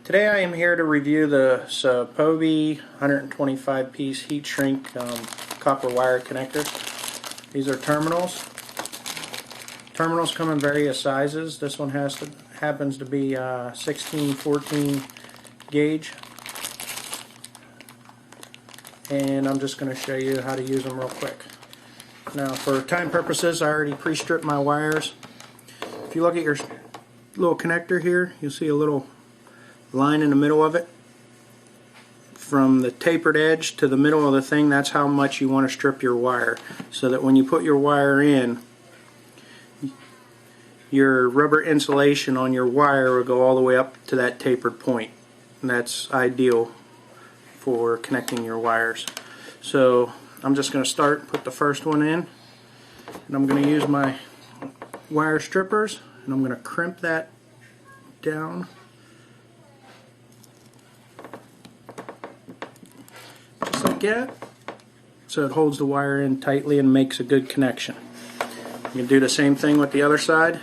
Today I am here to review the Sopoby 125 piece heat shrink copper wire connector. These are terminals. Terminals come in various sizes. This one happens to be 16-14 gauge. And I'm just going to show you how to use them real quick. Now for time purposes I already pre-stripped my wires. If you look at your little connector here, you'll see a little line in the middle of it. From the tapered edge to the middle of the thing, that's how much you want to strip your wire, so that when you put your wire in, your rubber insulation on your wire will go all the way up to that tapered point. And that's ideal for connecting your wires. So I'm just going to put the first one in, and I'm going to use my wire strippers, and I'm going to crimp that down just like that, so it holds the wire in tightly and makes a good connection. You can do the same thing with the other side,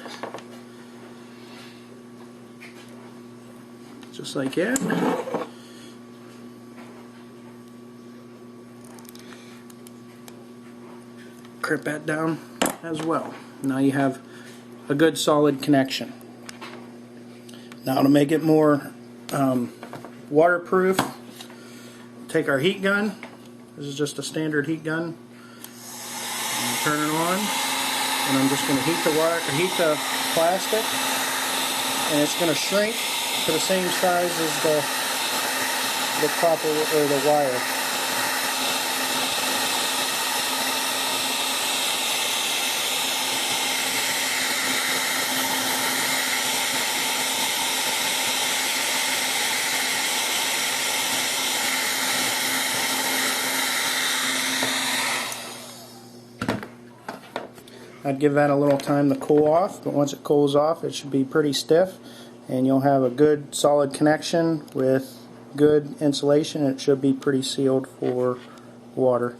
just like that. Crimp that down as well. Now you have a good solid connection. Now to make it more waterproof, take our heat gun. This is just a standard heat gun. Turn it on, and I'm just going to heat the plastic, and it's going to shrink to the same size as the copper or the wire. I'd give that a little time to cool off, but once it cools off it should be pretty stiff, and you'll have a good solid connection with good insulation. It should be pretty sealed for water.